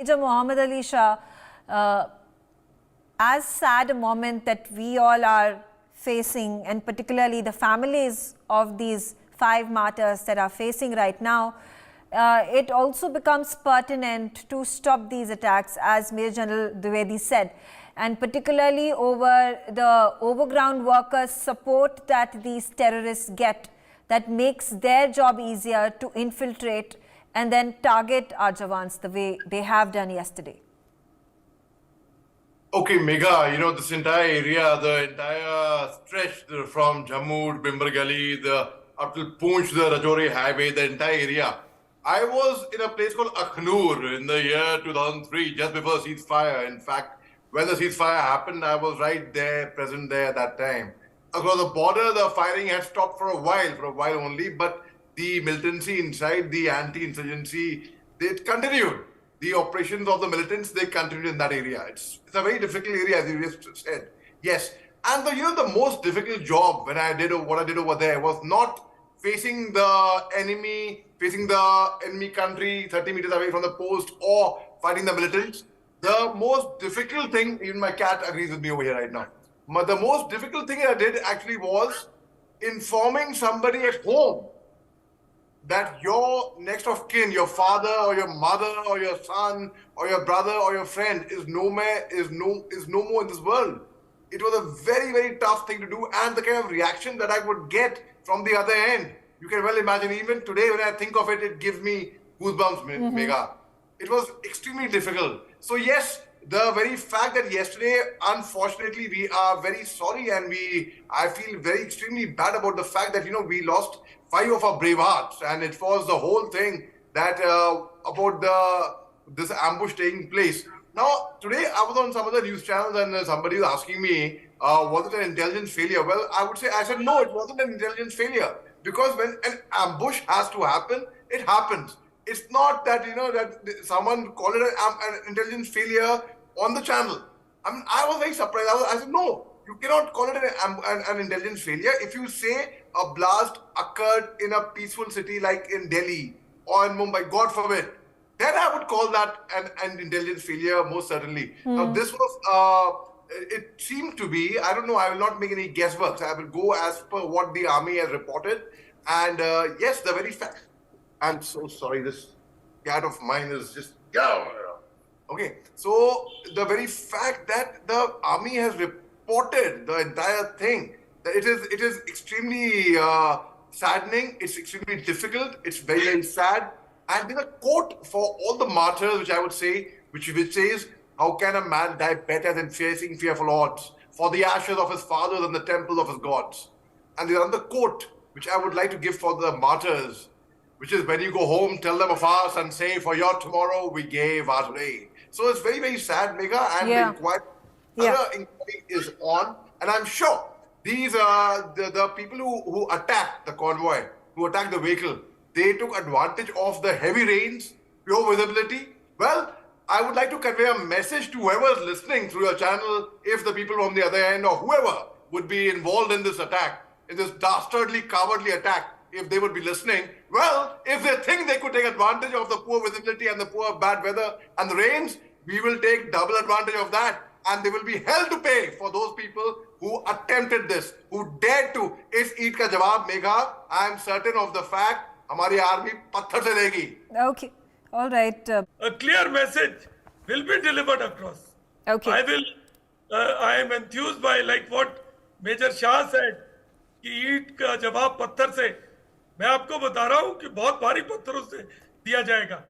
Major Mohammed Ali Shah, as sad a moment that we all are facing, and particularly the families of these 5 martyrs that are facing right now, it also becomes pertinent to stop these attacks, as Major General Dwivedi said, and particularly over the overground workers' support that these terrorists get, that makes their job easier to infiltrate and then target our Jawans the way they have done yesterday. Okay, Megha, this entire area, the entire stretch from Jammu to Bimber Gully, up to Poonch, the Rajouri highway, the entire area. I was in a place called Akhnur in the year 2003, just before the ceasefire. In fact, when the ceasefire happened, I was right there, present there at that time. Across the border, the firing had stopped for a while only, but the militancy inside, the anti-insurgency, it continued. The operations of the militants, they continued in that area. It's a very difficult area, as you just said. Yes. And the most difficult job when I did what I did over there was not facing the enemy country 30 meters away from the post or fighting the militants. The most difficult thing, even my cat agrees with me over here right now. But the most difficult thing I did actually was informing somebody at home that your next of kin, your father or your mother or your son or your brother or your friend is no more in this world. It was a very, very tough thing to do, and the kind of reaction that I would get from the other end, you can well imagine. Even today, when I think of it, it gives me goosebumps, Megha. It was extremely difficult. So yes, the very fact that yesterday, unfortunately, we are very sorry, and I feel very extremely bad about the fact that we lost 5 of our brave hearts, and it was the whole thing that about this ambush taking place. Now today I was on some of the news channels, and somebody was asking me, was it an intelligence failure? Well, I said no, it wasn't an intelligence failure, because when an ambush has to happen, it happens. It's not that that someone called it an intelligence failure on the channel. I mean, I was very surprised. I said no, you cannot call it an intelligence failure. If you say a blast occurred in a peaceful city like in Delhi or in Mumbai, God forbid, then I would call that an intelligence failure, most certainly. Now this was, it seemed to be, I don't know, I will not make any guessworks. I will go as per what the army has reported. And yes, the very fact, I'm so sorry, this cat of mine is just, okay. So the very fact that the army has reported the entire thing, that it is extremely saddening, it's extremely difficult, it's very, very sad. And there's a quote for all the martyrs, which I would say, which says, how can a man die better than facing fearful odds for the ashes of his fathers and the temple of his gods? And there's another quote, which I would like to give for the martyrs, which is, when you go home, tell them of us and say, for your tomorrow we gave our today. So it's very, very sad, Megha, and the inquiry is on. And I'm sure these are the people who attacked the convoy, who attacked the vehicle. They took advantage of the heavy rains, pure visibility. Well, I would like to convey a message to whoever is listening through your channel, if the people on the other end or whoever would be involved in this attack, in this dastardly, cowardly attack, if they would be listening, well, if they think they could take advantage of the poor visibility and the poor bad weather and the rains, we will take double advantage of that. And they will be held to pay for those people who attempted this, who dared to. Is Eid ka jawab, Megha, I am certain of the fact, हमारी army पत्थर से देगी. Okay, all right. A clear message will be delivered across. Okay. I am enthused by like what Major Shah said, कि ईट का जवाब पत्थर से. मैं आपको बता रहा हूँ कि बहुत भारी पत्थरों से दिया जाएगा.